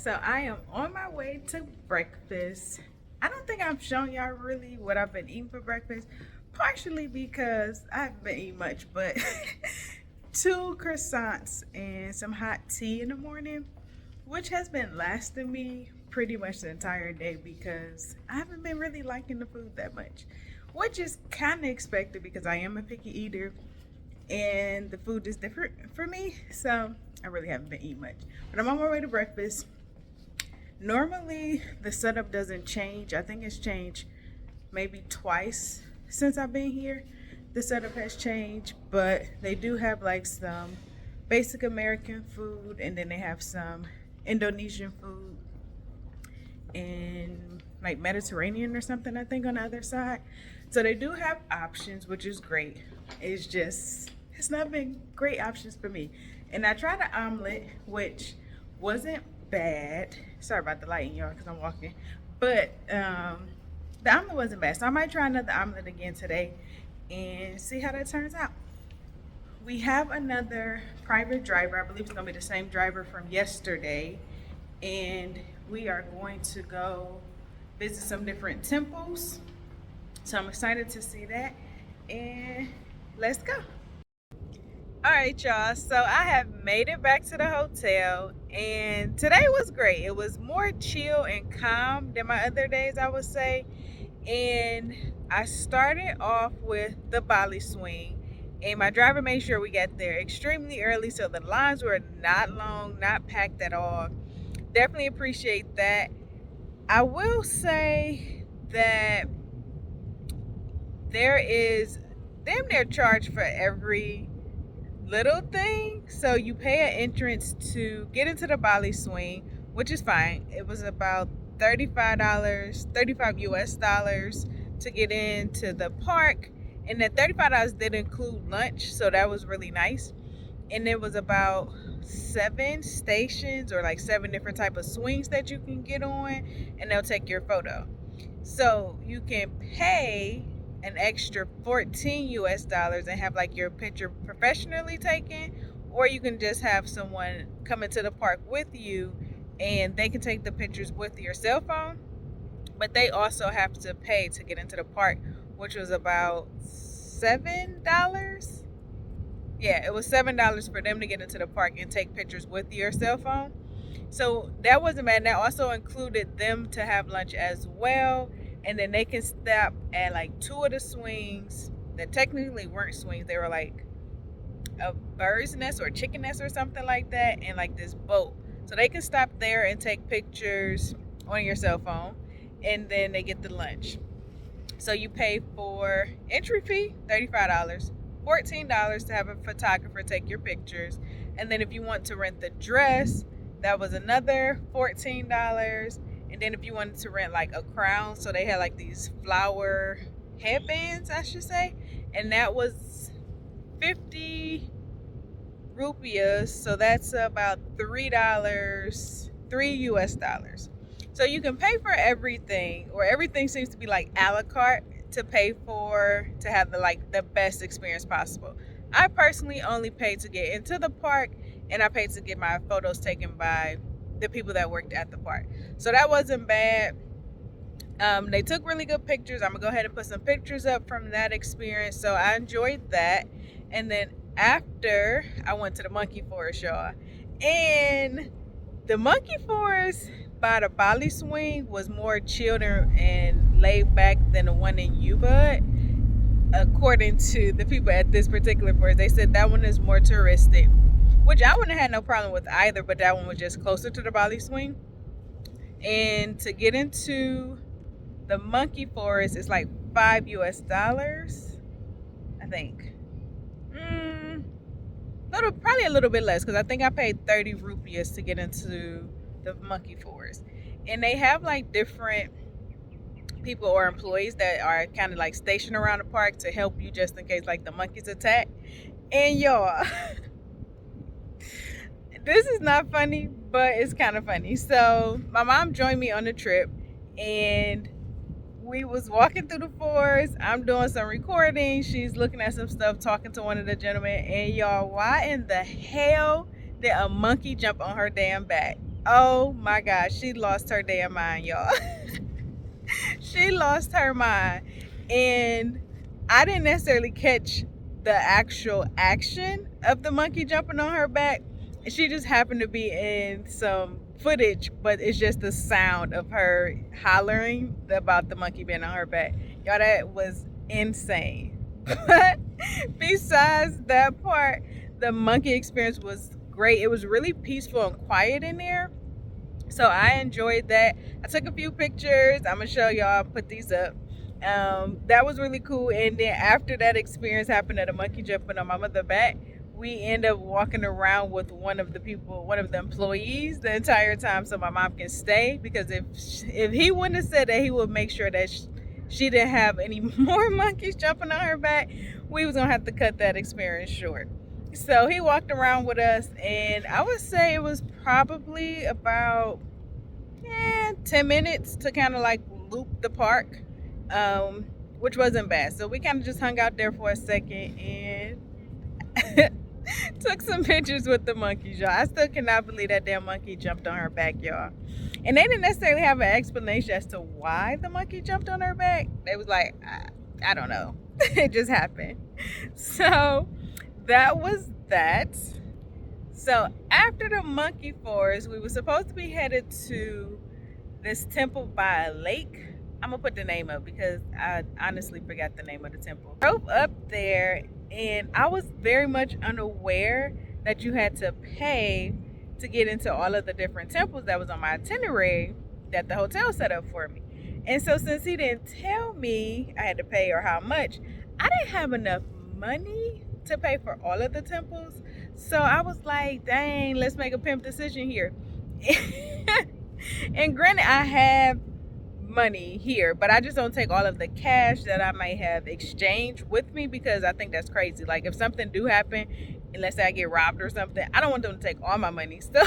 So I am on my way to breakfast. I don't think I've shown y'all really what I've been eating for breakfast, partially because I haven't been eating much, but two croissants and some hot tea in the morning, which has been lasting me pretty much the entire day because I haven't been really liking the food that much, which is kind of expected because I am a picky eater and the food is different for me. So I really haven't been eating much. But I'm on my way to breakfast. Normally, the setup doesn't change. I think it's changed maybe twice since I've been here. The setup has changed, but they do have like some basic American food, and then they have some Indonesian food and like Mediterranean or something, I think, on the other side. So they do have options, which is great. It's not been great options for me. And I tried the omelet, which wasn't bad. Sorry about the lighting, y'all, because I'm walking. But the omelet wasn't bad. So I might try another omelet again today and see how that turns out. We have another private driver. I believe it's going to be the same driver from yesterday. And we are going to go visit some different temples. So I'm excited to see that. And let's go. All right, y'all. So I have made it back to the hotel, and today was great. It was more chill and calm than my other days, I would say. And I started off with the Bali Swing, and my driver made sure we got there extremely early, so the lines were not long, not packed at all. Definitely appreciate that. I will say that there is damn near charge for every little thing. So you pay an entrance to get into the Bali Swing, which is fine. It was about $35, 35 US dollars to get into the park. And that $35 did include lunch, so that was really nice. And it was about 7 stations or like 7 different type of swings that you can get on, and they'll take your photo. So you can pay an extra 14 US dollars and have like your picture professionally taken, or you can just have someone come into the park with you and they can take the pictures with your cell phone, but they also have to pay to get into the park, which was about $7. Yeah, it was $7 for them to get into the park and take pictures with your cell phone. So that wasn't bad. That also included them to have lunch as well. And then they can stop at like 2 of the swings that technically weren't swings. They were like a bird's nest or a chicken nest or something like that, and like this boat. So they can stop there and take pictures on your cell phone, and then they get the lunch. So you pay for entry fee, $35, $14 to have a photographer take your pictures. And then if you want to rent the dress, that was another $14. And then if you wanted to rent like a crown, so they had like these flower headbands, I should say, and that was 50 rupiahs, so that's about $3, 3 US dollars. So you can pay for everything, or everything seems to be like a la carte to pay for, to have the best experience possible. I personally only paid to get into the park, and I paid to get my photos taken by the people that worked at the park. So that wasn't bad. They took really good pictures. I'm gonna go ahead and put some pictures up from that experience. So I enjoyed that. And then after, I went to the monkey forest, y'all. And the monkey forest by the Bali Swing was more chilled and laid back than the one in Ubud. According to the people at this particular forest, they said that one is more touristic, which I wouldn't have had no problem with either, but that one was just closer to the Bali Swing. And to get into the monkey forest, it's like 5 US dollars, I think. Probably a little bit less, because I think I paid 30 rupees to get into the monkey forest. And they have like different people or employees that are kind of like stationed around the park to help you just in case like the monkeys attack. And y'all, this is not funny, but it's kind of funny. So my mom joined me on the trip, and we was walking through the forest. I'm doing some recording. She's looking at some stuff, talking to one of the gentlemen. And y'all, why in the hell did a monkey jump on her damn back? Oh my gosh, she lost her damn mind, y'all. She lost her mind. And I didn't necessarily catch the actual action of the monkey jumping on her back. She just happened to be in some footage, but it's just the sound of her hollering about the monkey being on her back. Y'all, that was insane. But besides that part, the monkey experience was great. It was really peaceful and quiet in there. So I enjoyed that. I took a few pictures. I'm gonna show y'all, put these up. That was really cool. And then after that experience happened at a monkey jumping on my mother back, we end up walking around with one of the people, one of the employees, the entire time, so my mom can stay. Because if he wouldn't have said that he would make sure that she didn't have any more monkeys jumping on her back, we was gonna have to cut that experience short. So he walked around with us, and I would say it was probably about 10 minutes to kind of like loop the park, which wasn't bad. So we kind of just hung out there for a second and took some pictures with the monkeys, y'all. I still cannot believe that damn monkey jumped on her back, y'all. And they didn't necessarily have an explanation as to why the monkey jumped on her back. They was like, I don't know. It just happened. So that was that. So after the monkey forest, we were supposed to be headed to this temple by a lake. I'm gonna put the name up because I honestly forgot the name of the temple. Drove up there, and I was very much unaware that you had to pay to get into all of the different temples that was on my itinerary that the hotel set up for me. And so since he didn't tell me I had to pay or how much, I didn't have enough money to pay for all of the temples. So I was like, dang, let's make a pimp decision here. And granted, I have money here, but I just don't take all of the cash that I might have exchanged with me, because I think that's crazy. Like if something do happen, and let's say I get robbed or something, I don't want them to take all my money. So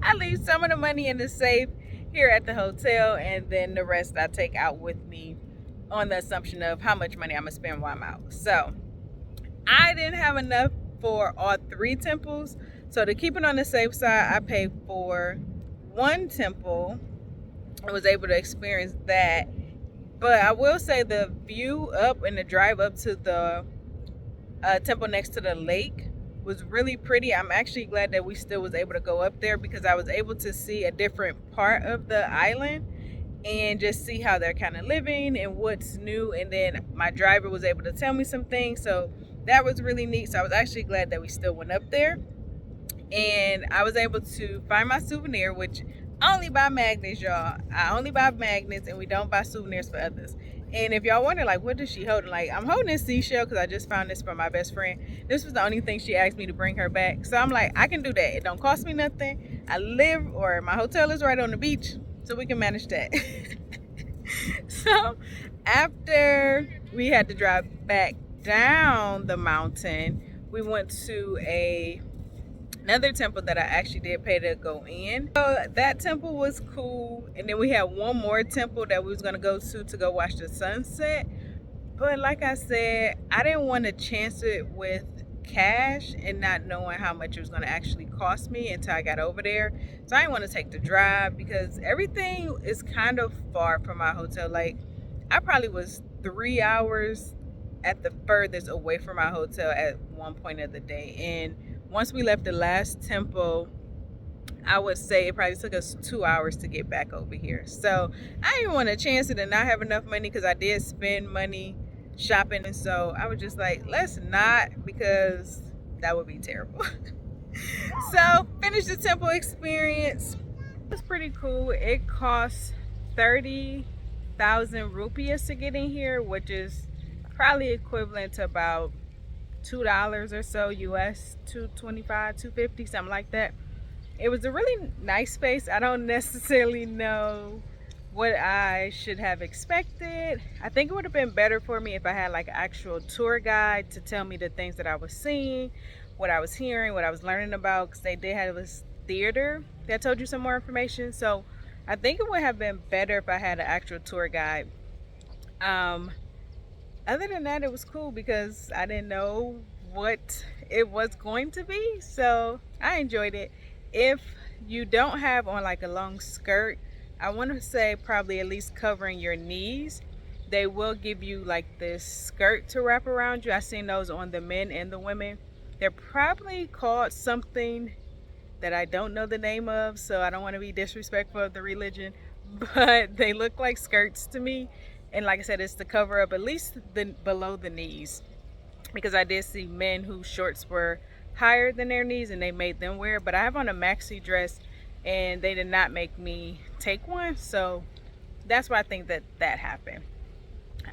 I leave some of the money in the safe here at the hotel, and then the rest I take out with me on the assumption of how much money I'm gonna spend while I'm out. So I didn't have enough for all 3 temples. So to keep it on the safe side, I paid for one temple. I was able to experience that. But I will say the view up and the drive up to the temple next to the lake was really pretty. I'm actually glad that we still was able to go up there, because I was able to see a different part of the island and just see how they're kind of living and what's new. And then my driver was able to tell me some things, so that was really neat. So I was actually glad that we still went up there, and I was able to find my souvenir, which I only buy magnets, y'all. I only buy magnets, and we don't buy souvenirs for others. And if y'all wonder, like, what is she holding? Like, I'm holding this seashell because I just found this from my best friend. This was the only thing she asked me to bring her back. So I'm like, I can do that. It don't cost me nothing. I live, or my hotel is right on the beach, so we can manage that. So after we had to drive back down the mountain, we went to another temple that I actually did pay to go in. So that temple was cool. And then we had one more temple that we was gonna go to go watch the sunset. But like I said, I didn't want to chance it with cash and not knowing how much it was gonna actually cost me until I got over there. So I didn't want to take the drive, because everything is kind of far from my hotel. Like I probably was 3 hours at the furthest away from my hotel at one point of the day. And once we left the last temple, I would say it probably took us 2 hours to get back over here. So I didn't want to chance it and not have enough money, because I did spend money shopping. And so I was just like, let's not, because that would be terrible. So finished the temple experience. It was pretty cool. It cost 30,000 rupees to get in here, which is probably equivalent to about $2 or so US, 225, 250, something like that. It was a really nice space. I don't necessarily know what I should have expected. I think it would have been better for me if I had like an actual tour guide to tell me the things that I was seeing, what I was hearing, what I was learning about, because they did have this theater that told you some more information. So I think it would have been better if I had an actual tour guide. Other than that, it was cool because I didn't know what it was going to be. So I enjoyed it. If you don't have on like a long skirt, I want to say probably at least covering your knees, they will give you like this skirt to wrap around you. I've seen those on the men and the women. They're probably called something that I don't know the name of, so I don't want to be disrespectful of the religion, but they look like skirts to me. And like I said, it's to cover up at least below the knees, because I did see men whose shorts were higher than their knees and they made them wear it. But I have on a maxi dress and they did not make me take one, so that's why I think that that happened.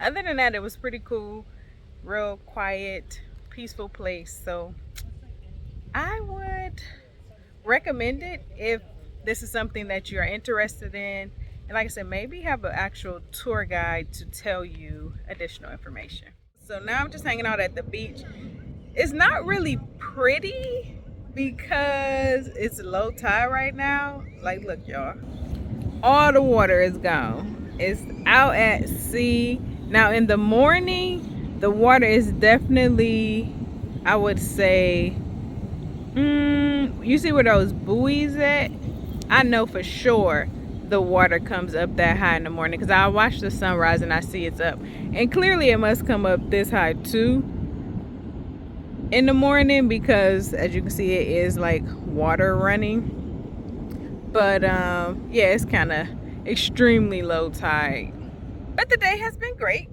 Other than that, it was pretty cool, real quiet, peaceful place. So I would recommend it if this is something that you're interested in. And like I said, maybe have an actual tour guide to tell you additional information. So now I'm just hanging out at the beach. It's not really pretty because it's low tide right now. Like, look, y'all, all the water is gone. It's out at sea. Now in the morning, the water is definitely, I would say, you see where those buoys at? I know for sure the water comes up that high in the morning, because I watch the sunrise and I see it's up. And clearly it must come up this high too in the morning, because as you can see, it is like water running. But yeah, it's kind of extremely low tide. But the day has been great.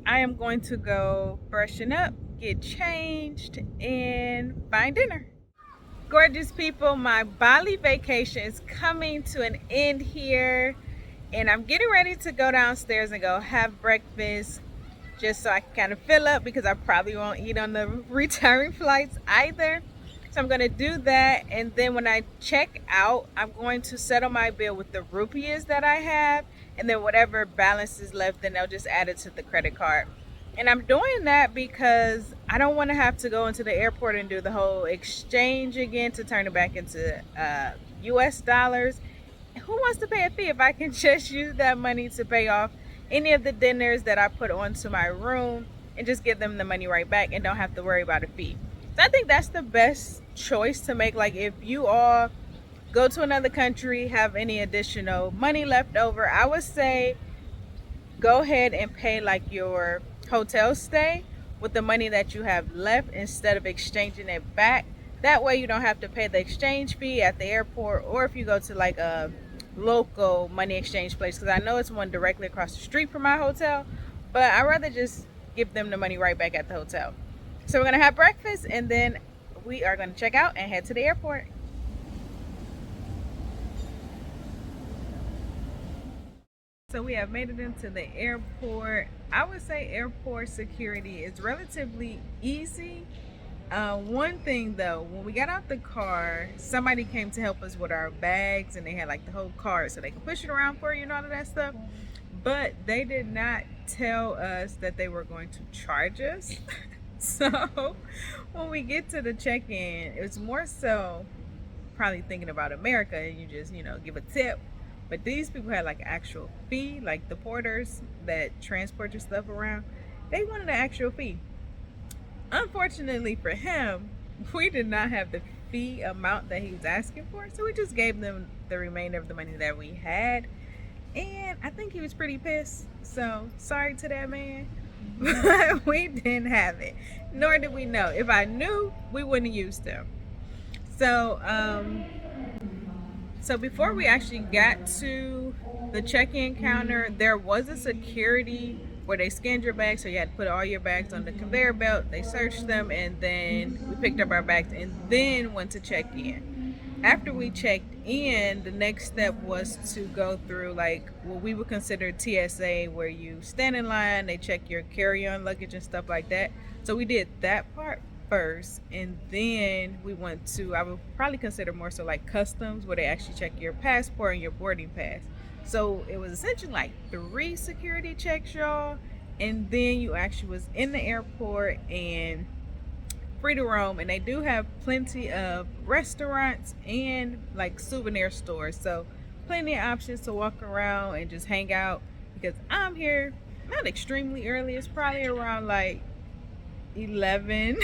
I am going to go freshen up, get changed, and find dinner. Gorgeous people, my Bali vacation is coming to an end here, and I'm getting ready to go downstairs and go have breakfast, just so I can kind of fill up, because I probably won't eat on the return flights either. So I'm going to do that, and then when I check out, I'm going to settle my bill with the rupees that I have, and then whatever balance is left, then they'll just add it to the credit card. And I'm doing that because I don't want to have to go into the airport and do the whole exchange again to turn it back into US dollars. Who wants to pay a fee if I can just use that money to pay off any of the dinners that I put onto my room and just give them the money right back and don't have to worry about a fee? So I think that's the best choice to make. Like, if you all go to another country, have any additional money left over, I would say go ahead and pay like your hotel stay with the money that you have left instead of exchanging it back. That way you don't have to pay the exchange fee at the airport, or if you go to like a local money exchange place, because I know it's one directly across the street from my hotel, but I'd rather just give them the money right back at the hotel. So we're gonna have breakfast and then we are gonna check out and head to the airport. So we have made it into the airport. I would say airport security is relatively easy. One thing though, when we got out the car, somebody came to help us with our bags, and they had like the whole cart so they can push it around for you and all of that stuff. But they did not tell us that they were going to charge us. So when we get to the check-in, it's more so probably thinking about America and you just, give a tip. But these people had like actual fee, like the porters that transport your stuff around. They wanted an actual fee. Unfortunately for him, we did not have the fee amount that he was asking for, so we just gave them the remainder of the money that we had. And I think he was pretty pissed. So sorry to that man, but we didn't have it, nor did we know. If I knew, we wouldn't have used them. So before we actually got to the check-in counter, there was a security where they scanned your bags, so you had to put all your bags on the conveyor belt. They searched them, and then we picked up our bags and then went to check in. After we checked in, the next step was to go through like what we would consider TSA, where you stand in line, they check your carry-on luggage and stuff like that. So we did that part first, and then we went to, I would probably consider more so like customs, where they actually check your passport and your boarding pass. So it was essentially like 3 security checks, y'all, and then you actually was in the airport and free to roam. And they do have plenty of restaurants and like souvenir stores, so plenty of options to walk around and just hang out. Because I'm here not extremely early, it's probably around like 11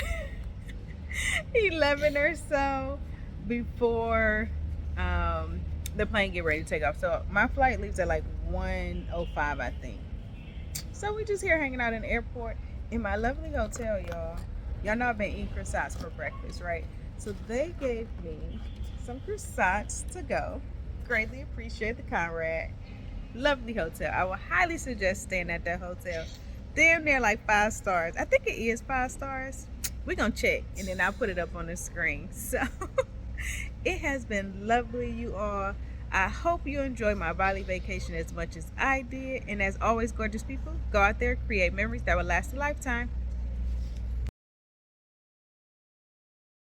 11 or so before The plane get ready to take off. So my flight leaves at like 1:05, I think. So we just here hanging out in the airport in my lovely hotel, y'all. Y'all know I've been eating croissants for breakfast, right? So they gave me some croissants to go. Greatly appreciate the Conrad. Lovely hotel. I would highly suggest staying at that hotel. Damn near like 5 stars. I think it is 5 stars. We're gonna check and then I'll put it up on the screen. So it has been lovely, you all. I hope you enjoyed my Bali vacation as much as I did. And as always, gorgeous people, go out there, create memories that will last a lifetime.